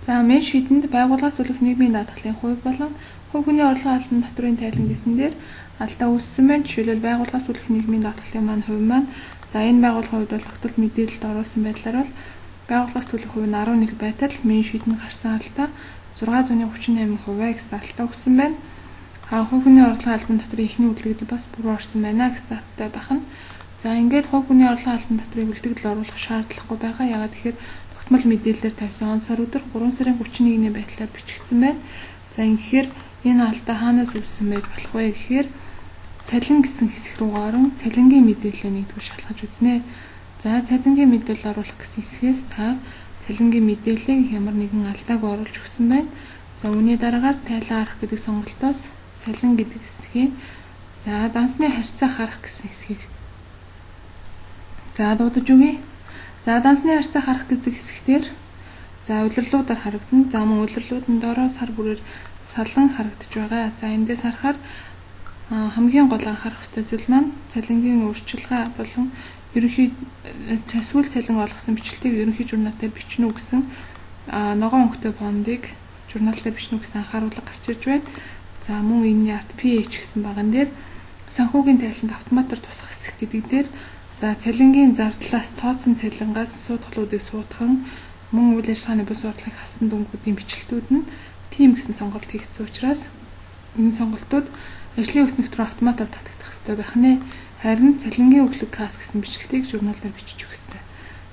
За мен шийдэнд байгууллагаас төлөх нийгмийн даатгалын хувь болон хувь хүний орлогын албан татврын тайлан гэсэн дээр алдаа үүссэн байна. Жишээлбэл байгууллагаас төлөх нийгмийн даатгалын маань хувь маань за энэ байгууллагын хувьд бол тогтолт мэдээлэлд оруулсан байдлаар бол байгууллагаас төлөх хувь нь 11 байтал мен шийдэнд гарсан алдаа 638% гэсэн алдаа өгсөн байна. Хувь хүний орлогын албан татврын эхний үлдэгдэл бас буруу орсон байна гэсэн алдаа байна. За ингээд хувь хүний орлогын албан татврыг үлдэгдэл оруулах шаардлагагүй байгаа. Яагаад тэгэхээр тогтмол мэдээлэлээр тавьсан он сар өдөр 3 сарын 31-ний байдлаар бичигдсэн байна. За ингэхээр энэ алдаа хаанаас үүссэн байж болох вэ гэхээр цалин гэсэн хэсэг рүү орон цалингийн мэдээлэлээ нэгдүгээр шалгаж үзнэ. За цалингийн мэдээлэл оруулах гэсэн хэсгээс та цалингийн мэдээллийг ямар нэгэн алдаагүй оруулж өгсөн байна. За үүний дараагаар тайлан харах гэдэг сонголтоос цалин гэдэг хэсгийг за дансны харьцаа харах гэсэн хэсгийг за дуудаж өгье. За дансны харьцаа харах гэдэг хэсгээр за улирлуудаар харагдана. За мөн улирлуудын доороо сар бүрээр салан харагдаж байгаа. За эндээс харахаар хамгийн гол анхаарах ёстой зүйл маань цалингийн өөрчилгээ болон ерөнхий сүүл цалин олгосон бичлэлтийг ерөнхий журнал дээр бичнэ үү гэсэн ногоон өнгөтэй фондыг журнал дээр бичнэ үү гэсэн анхааруулга гарч ирж байна. За мөн энэ ят PH гэсэн баган дээр санхүүгийн тайланд автоматар тусах хэсэг гэдэг дээр за цалингийн зардлаас тооцсон цалингаас суудгалуудыг суудхан мөн үйл ажиллагааны бус урдлыг хассан дүнгуудын бичлэлтүүд нь тийм гэсэн сонголт хийгдсэн учраас энэ сонголтууд ажлын өснөгт рүү автоматар татагдах ёстой байх нэ. Харин цалингийн өглөг касс гэсэн бичлэлтийг журнал дээр бичиж өгөх ёстой.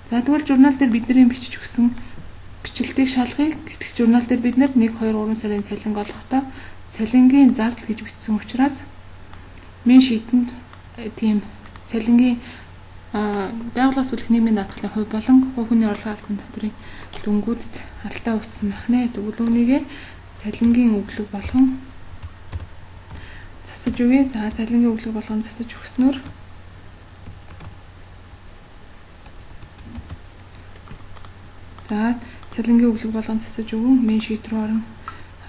За тэгвэл журнал дээр бидний бичиж өгсөн бичлэлтийг шалгая. Гэтэл журнал дээр бид 1 2 3 сарын цалин олохдоо цалингийн зардал гэж бичсэн учраас мен шийдэнд тийм цалингийн байгууллагаас төлөх нийгмийн даатгалын хувь болон хувь хүний орлогын албан татврын дүнгуудад алдаа үүссэн байх нэ. Тэгвэл үүнийгээ цалингийн өглөг болгон засаж өгье. За цалингийн өглөг болгон засаж өгснөөр за цалингийн өглөг болгон засаж өгөн мен шийд рүү орон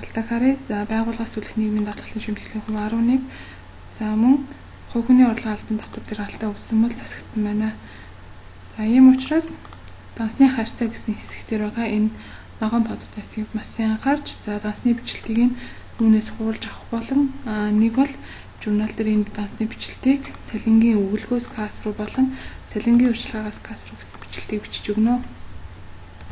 алдаа харъя. За байгууллагаас төлөх нийгмийн даатгалын шимтгэлийн хувь 11 за мөн хувь хүний орлогын албан татвар дээр алдаа үүссэн бол засагдсан байна. За ийм учраас дансны харьцаа гэсэн хэсэг дээр байгаа энэ ногоон подтой хэсгийг маш сайн анхаарч за дансны бичлэлтийг нь үүнээс хуулж авах болон нэг бол журнал дээр энэ дансны бичлэлтийг цалингийн өглөгөөс касс руу болон цалингийн урьдчилгаагаас касс руу гэсэн бичлэлтийг бичиж өгнө.